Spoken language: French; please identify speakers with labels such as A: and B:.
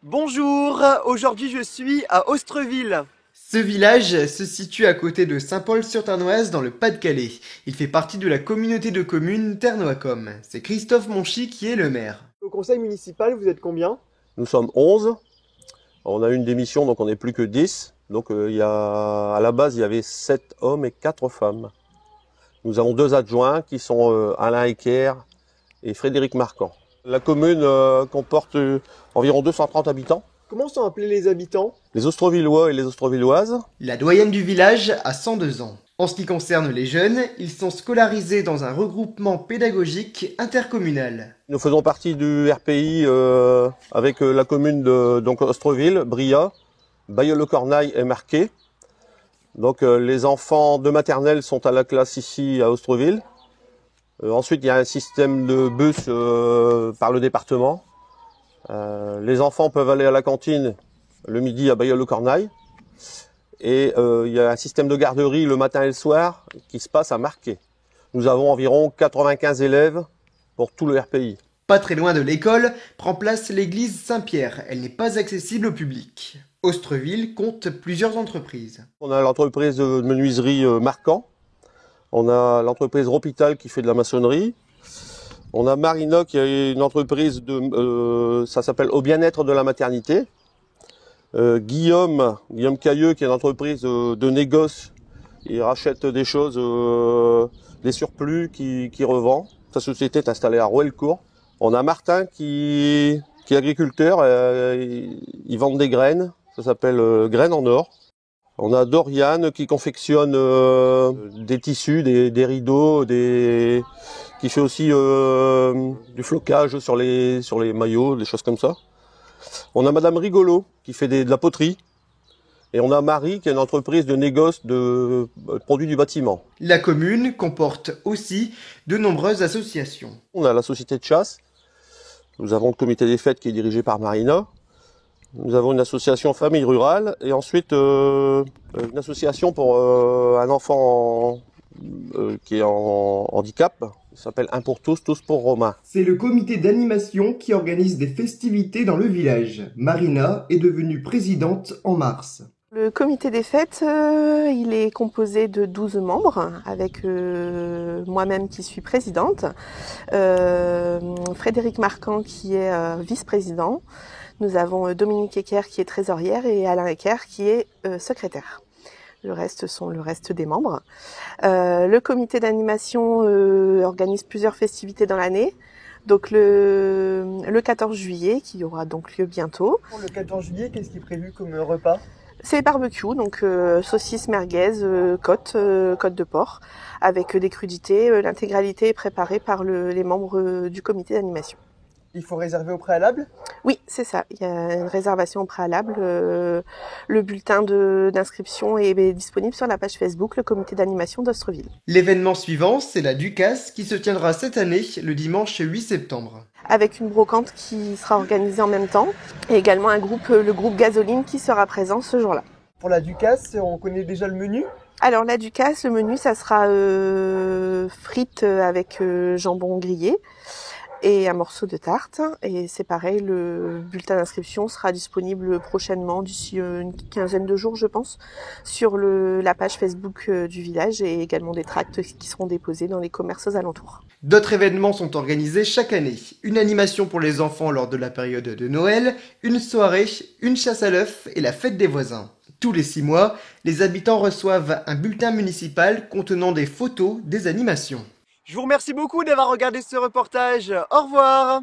A: Bonjour, aujourd'hui je suis à Ostreville.
B: Ce village se situe à côté de Saint-Paul-sur-Ternoise dans le Pas-de-Calais. Il fait partie de la communauté de communes Ternoacom. C'est Christophe Monchy qui est le maire.
A: Au conseil municipal, vous êtes combien?
C: Nous sommes 11. On a eu une démission, donc on n'est plus que 10. Donc à la base, il y avait 7 hommes et 4 femmes. Nous avons 2 adjoints qui sont Alain Ecker et Frédéric Marquand. La commune comporte environ 230 habitants.
A: Comment sont appelés les habitants?
C: Les Ostrovillois et les Ostrovilloises.
B: La doyenne du village a 102 ans. En ce qui concerne les jeunes, ils sont scolarisés dans un regroupement pédagogique intercommunal.
C: Nous faisons partie du RPI avec la commune de donc Ostreville, Bria, Bailleul-le-Cornaille et Marquet. Donc les enfants de maternelle sont à la classe ici à Ostreville. Ensuite, il y a un système de bus par le département. Les enfants peuvent aller à la cantine le midi à Bailleul-le-Cornaille. Et il y a un système de garderie le matin et le soir qui se passe à Marquet. Nous avons environ 95 élèves pour tout le RPI.
B: Pas très loin de l'école, prend place l'église Saint-Pierre. Elle n'est pas accessible au public. Ostreville compte plusieurs entreprises.
C: On a l'entreprise de menuiserie Marquand. On a l'entreprise Ropital qui fait de la maçonnerie. On a Marina qui est une entreprise ça s'appelle Au bien-être de la maternité. Guillaume Cailleux qui est une entreprise de négoce. Il rachète des choses, des surplus qui revend. Sa société est installée à Rouelcourt. On a Martin qui est agriculteur. Il vend des graines. Ça s'appelle Graines en or. On a Doriane qui confectionne des tissus, des rideaux, qui fait aussi du flocage sur les maillots, des choses comme ça. On a Madame Rigolo qui fait de la poterie. Et on a Marie qui est une entreprise de négoce de produits du bâtiment.
B: La commune comporte aussi de nombreuses associations.
C: On a la société de chasse. Nous avons le comité des fêtes qui est dirigé par Marina. Nous avons une association famille rurale et ensuite une association pour un enfant qui est en handicap. Il s'appelle Un pour tous, tous pour Romain.
B: C'est le comité d'animation qui organise des festivités dans le village. Marina est devenue présidente en mars.
D: Le comité des fêtes, il est composé de 12 membres, avec moi-même qui suis présidente, Frédéric Marquand qui est vice-président, nous avons Dominique Ecker qui est trésorière et Alain Ecker qui est secrétaire. Le reste sont le reste des membres. Le comité d'animation organise plusieurs festivités dans l'année. Donc le 14 juillet, qui aura donc lieu bientôt.
A: Pour le 14 juillet, qu'est-ce qui est prévu comme repas?
D: C'est barbecue, donc saucisses merguez, côte de porc, avec des crudités. L'intégralité est préparée par les membres du comité d'animation.
A: Il faut réserver au préalable?
D: Oui, c'est ça. Il y a une réservation au préalable. Le bulletin d'inscription est disponible sur la page Facebook, le comité d'animation d'Ostreville.
B: L'événement suivant, c'est la Ducasse qui se tiendra cette année le dimanche 8 septembre.
D: Avec une brocante qui sera organisée en même temps et également le groupe Gasoline qui sera présent ce jour-là.
A: Pour la Ducasse, on connaît déjà le menu?
D: Alors la Ducasse, le menu, ça sera frites avec jambon grillé et un morceau de tarte. Et c'est pareil, le bulletin d'inscription sera disponible prochainement, d'ici une quinzaine de jours je pense, sur la page Facebook du village et également des tracts qui seront déposés dans les commerces aux alentours.
B: D'autres événements sont organisés chaque année. Une animation pour les enfants lors de la période de Noël, une soirée, une chasse à l'œuf et la fête des voisins. Tous les 6 mois, les habitants reçoivent un bulletin municipal contenant des photos des animations.
A: Je vous remercie beaucoup d'avoir regardé ce reportage. Au revoir.